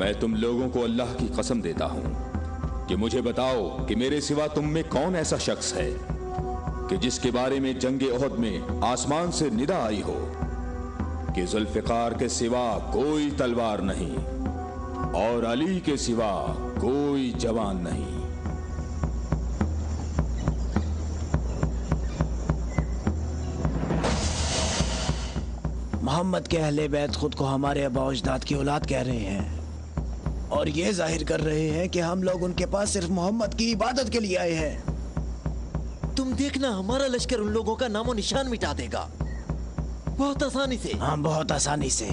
मैं तुम लोगों को अल्लाह की कसम देता हूं कि मुझे बताओ कि मेरे सिवा तुम में कौन ऐसा शख्स है कि जिसके बारे में जंगे ओहद में आसमान से निदा आई हो कि जुल्फिकार के सिवा कोई तलवार नहीं और अली के सिवा कोई जवान नहीं। मोहम्मद के अहले बैत खुद को हमारे आबा अजदाद की औलाद कह रहे हैं और ये जाहिर कर रहे हैं कि हम लोग उनके पास सिर्फ मोहम्मद की इबादत के लिए आए हैं। तुम देखना, हमारा लश्कर उन लोगों का नामो निशान मिटा देगा, बहुत आसानी से। हाँ, बहुत आसानी से।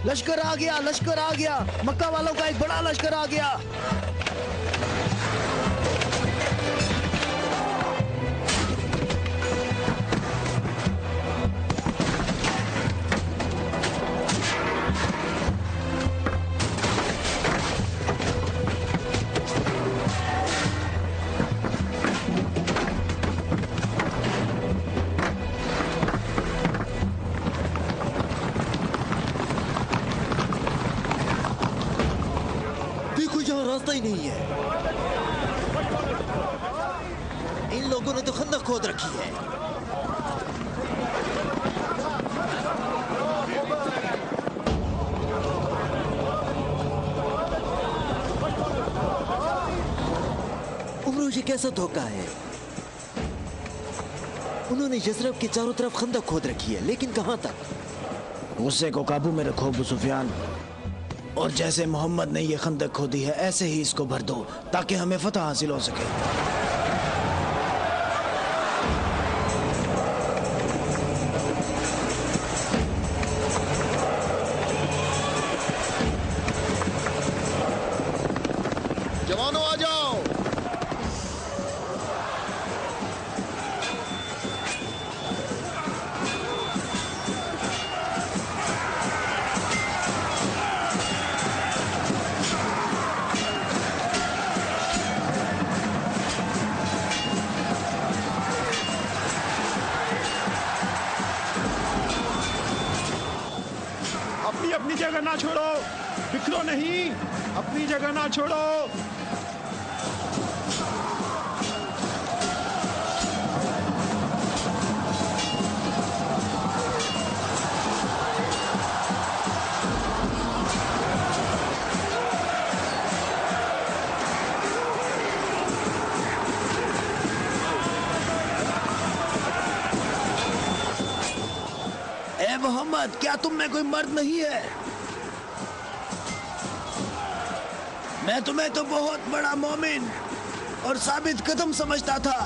लश्कर आ गया, लश्कर आ गया, मक्का वालों का एक बड़ा लश्कर आ गया। रास्ता ही नहीं है। इन लोगों ने तो खंदक खोद रखी है। उमरो, ये कैसा धोखा है? उन्होंने यसरब के चारों तरफ खंदक खोद रखी है, लेकिन कहां तक? गुस्से को काबू में रखो अबू सुफियान, और जैसे मोहम्मद ने ये खंदक खोदी है ऐसे ही इसको भर दो ताकि हमें फतह हासिल हो सके। जवानों आ जाओ। अपनी जगह ना छोड़ो, बिखरो नहीं, अपनी जगह ना छोड़ो। ए मोहम्मद, क्या तुम में कोई मर्द नहीं है? मैं तुम्हें तो बहुत बड़ा मोमिन और साबित कदम समझता था।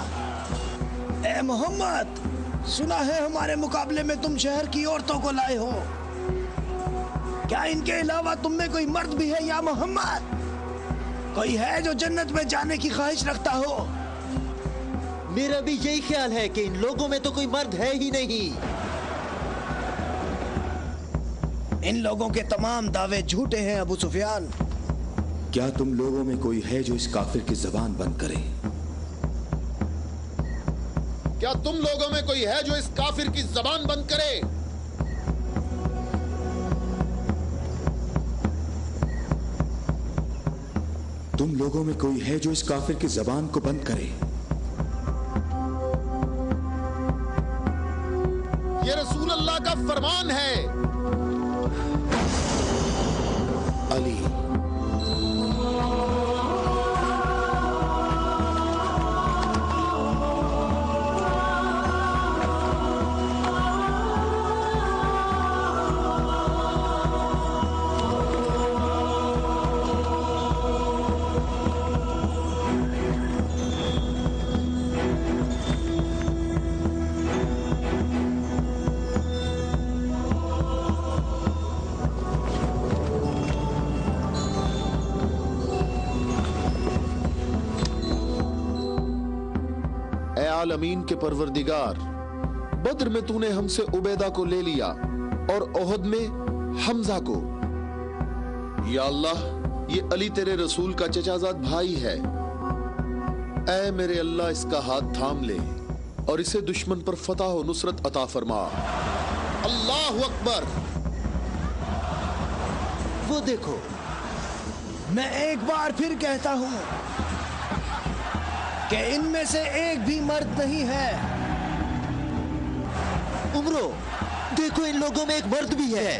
ए मोहम्मद, सुना है हमारे मुकाबले में तुम शहर की औरतों को लाए हो। क्या इनके अलावा तुम में कोई मर्द भी है या मोहम्मद? कोई है जो जन्नत में जाने की ख्वाहिश रखता हो? मेरा भी यही ख्याल है कि इन लोगों में तो कोई मर्द है ही नहीं। इन लोगों के तमाम दावे झूठे हैं अबू सुफियान। क्या तुम लोगों में कोई है जो इस काफिर की जबान बंद करे? क्या तुम लोगों में कोई है जो इस काफिर की जबान बंद करे? तुम लोगों में कोई है जो इस काफिर की जबान को बंद करे? ये रसूल अल्लाह का फरमान है। अली, आलमीन के परवरदिगार, बद्र में तूने हमसे उबैदा को ले लिया और ओहद में हमजा को। या अल्लाह, ये अली तेरे रसूल का चचाजाद भाई है। ऐ मेरे अल्लाह, इसका हाथ थाम ले और इसे दुश्मन पर फतह और नुसरत अता फरमा। अल्लाहु अकबर। वो देखो, मैं एक बार फिर कहता हूं कि इनमें से एक भी मर्द नहीं है। उमरो, देखो इन लोगों में एक मर्द भी है।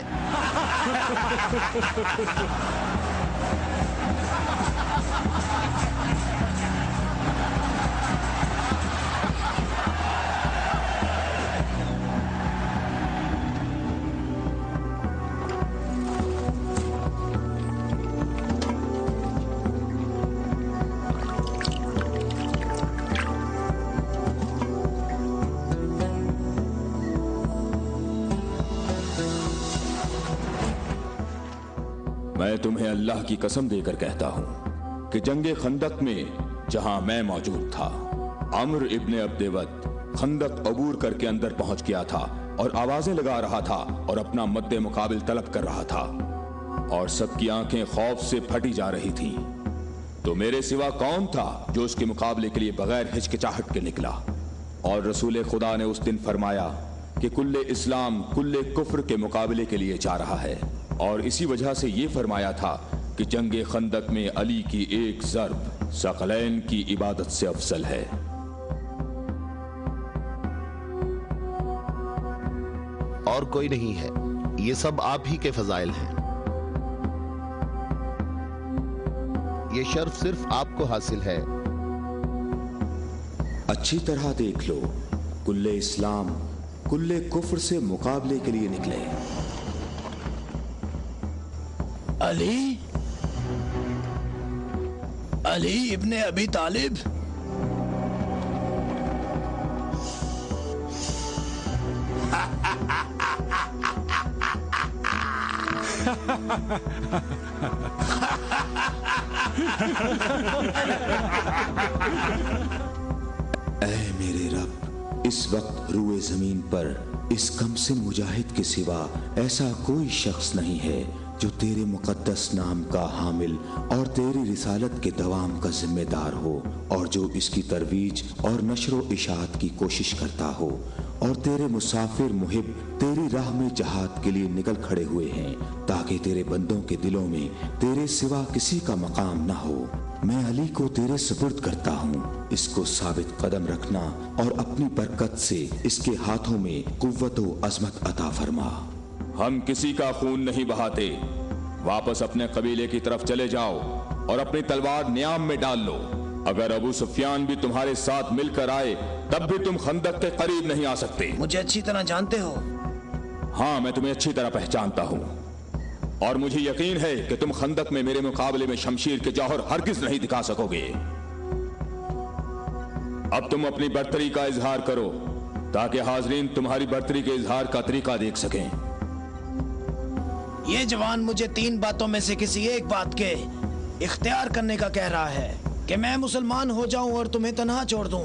मैं तुम्हें अल्लाह की कसम देकर कहता हूं कि जंगे खंदक में जहां मैं मौजूद था, अम्र इब्ने अब्देवत खंदक अबूर करके अंदर पहुंच गया था और आवाजें लगा रहा था और अपना मद्दे मुकाबिल तलब कर रहा था और सबकी आंखें खौफ से फटी जा रही थी। तो मेरे सिवा कौन था जो उसके मुकाबले के लिए बगैर हिचकिचाहट के निकला? और रसूल खुदा ने उस दिन फरमाया कि कुल्ले इस्लाम कुल्ले कुफ्र के मुकाबले के लिए जा रहा है। और इसी वजह से ये फरमाया था कि जंगे खंदक में अली की एक ज़र्ब सकलैन की इबादत से अफजल है। और कोई नहीं है, ये सब आप ही के फजाइल हैं। ये शर्फ सिर्फ आपको हासिल है। अच्छी तरह देख लो, कुल्ले इस्लाम कुल्ले कुफ्र से मुकाबले के लिए निकले। अली, अली इब्ने अबी तालिब। ऐ मेरे रब, इस वक्त रूए जमीन पर इस कमसिन मुजाहिद के सिवा ऐसा कोई शख्स नहीं है जो तेरे मुकद्दस नाम का हामिल और तेरी रिसालत के दवाम का जिम्मेदार हो, और जो इसकी तरवीज और नशरो इशात की कोशिश करता हो, और तेरे मुसाफिर मुहिब तेरी राह में जहाद के लिए निकल खड़े हुए हैं ताकि तेरे बंदों के दिलों में तेरे सिवा किसी का मकाम न हो। मैं अली को तेरे सुपुर्द करता हूँ, इसको साबित कदम रखना और अपनी बरकत से इसके हाथों में कुव्वत व अजमत अता फरमा। हम किसी का खून नहीं बहाते। वापस अपने कबीले की तरफ चले जाओ और अपनी तलवार न्याम में डाल लो। अगर अबू सुफियान भी तुम्हारे साथ मिलकर आए तब भी तुम खंदक के करीब नहीं आ सकते। मुझे अच्छी तरह जानते हो? हाँ, मैं तुम्हें अच्छी तरह पहचानता हूँ और मुझे यकीन है कि तुम खंदक में मेरे मुकाबले में शमशीर के जौहर हरगिज नहीं दिखा सकोगे। अब तुम अपनी बर्तरी का इजहार करो ताकि हाजरीन तुम्हारी बर्तरी के इजहार का तरीका देख सकें। ये जवान मुझे 3 बातों में से किसी एक बात के इख्तियार करने का कह रहा है कि मैं मुसलमान हो जाऊं और तुम्हें तन्हा छोड़ दूं,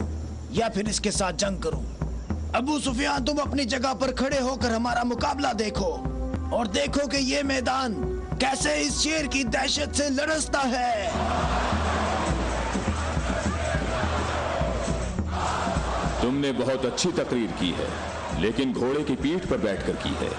या फिर इसके साथ जंग करूं। अबू सुफियान, तुम अपनी जगह पर खड़े होकर हमारा मुकाबला देखो और देखो कि ये मैदान कैसे इस शेर की दहशत से लरसता है। तुमने बहुत अच्छी तकरीर की है, लेकिन घोड़े की पीठ पर बैठकर की है।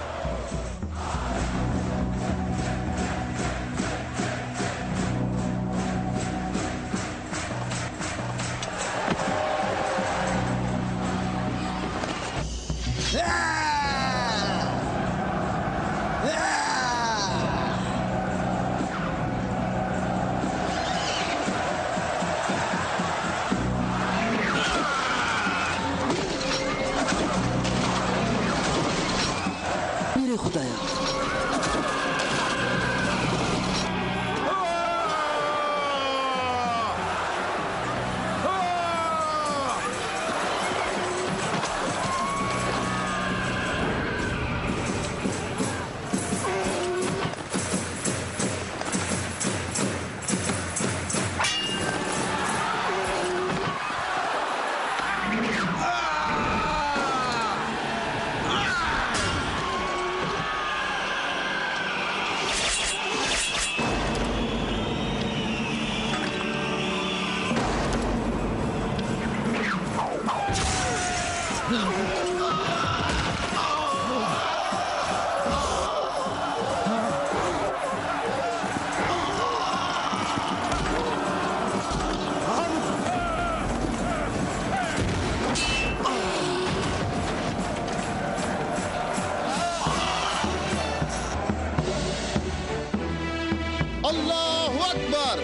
अल्लाहु अकबर,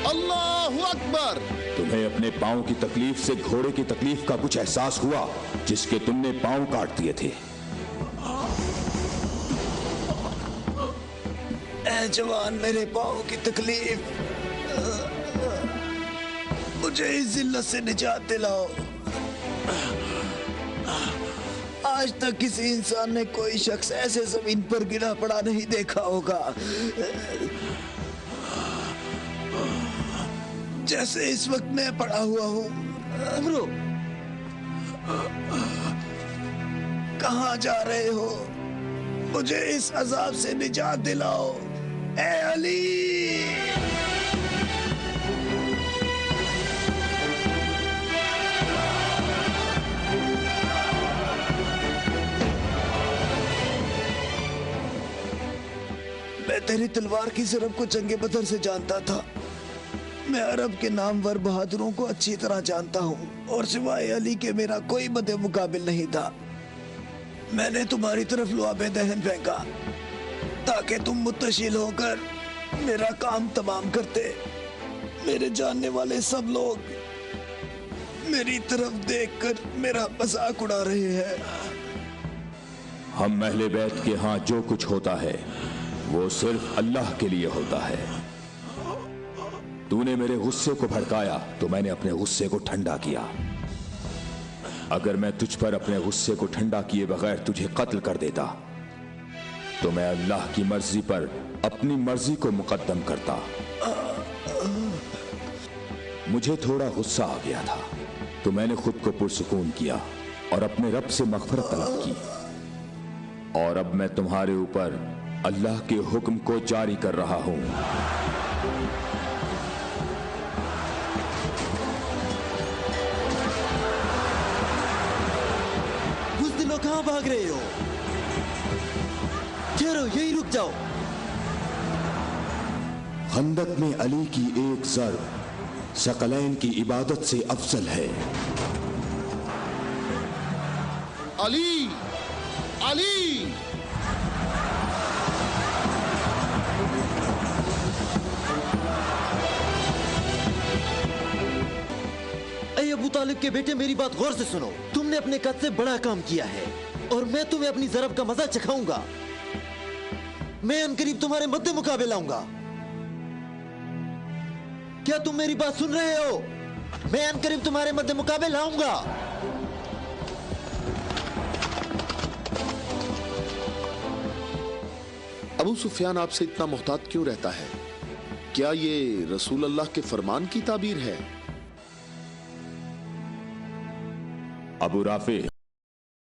अल्लाहु अकबर। तुम्हें अपने पांव की तकलीफ से घोड़े की तकलीफ का कुछ एहसास हुआ जिसके तुमने पांव काट दिए थे? ऐ जवान, मेरे पाँव की तकलीफ, मुझे इस जिल्लत से निजात दिलाओ। आज तक किसी इंसान ने कोई शख्स ऐसे जमीन पर गिरा पड़ा नहीं देखा होगा जैसे इस वक्त मैं पड़ा हुआ हूँ। अमरो, कहाँ जा रहे हो? मुझे इस अजाब से निजात दिलाओ, ए अली। मैं तेरी तलवार की ज़रब को जंगे बदर से जानता था। मैं अरब के नामवर बहादुरों को अच्छी तरह जानता हूँ और सिवाय अली के मेरा कोई मदे मुकाबिल नहीं था। मैंने तुम्हारी तरफ लुआबे दहन फेंका ताकि तुम मुत्तशिल होकर मेरा काम तमाम करते। मेरे जानने वाले सब लोग मेरी तरफ देखकर मेरा मजाक उड़ा रहे हैं। हम अहले बैत के यहाँ जो कुछ होता है वो सिर्फ अल्लाह के लिए होता है। तूने मेरे गुस्से को भड़काया तो मैंने अपने गुस्से को ठंडा किया। अगर मैं तुझ पर अपने गुस्से को ठंडा किए बगैर तुझे कत्ल कर देता तो मैं अल्लाह की मर्जी पर अपनी मर्जी को मुकद्दम करता। मुझे थोड़ा गुस्सा आ गया था तो मैंने खुद को पुरसुकून किया और अपने रब से मग़फ़िरत तलब की। और अब मैं तुम्हारे ऊपर अल्लाह के हुक्म को जारी कर रहा हूं। बुज़दिलो, कहां भाग रहे हो? ठहरो, यहीं रुक जाओ। खंदक में अली की एक ज़र्ब सकलैन की इबादत से अफजल है। अली, अली। ऐ अबू तालिब के बेटे, मेरी बात गौर से सुनो। तुमने अपने कद से बड़ा काम किया है और मैं तुम्हें अपनी ज़रब का मजा चखाऊंगा। मैं अनकरीब तुम्हारे मद्दे मुकाबले लाऊंगा। क्या तुम मेरी बात सुन रहे हो? मैं अनकरीब तुम्हारे मद्दे मुकाबले लाऊंगा। अबू सुफियान आपसे इतना मोहतात क्यों रहता है? क्या ये रसूल अल्लाह के फरमान की ताबीर है? अबू राफे,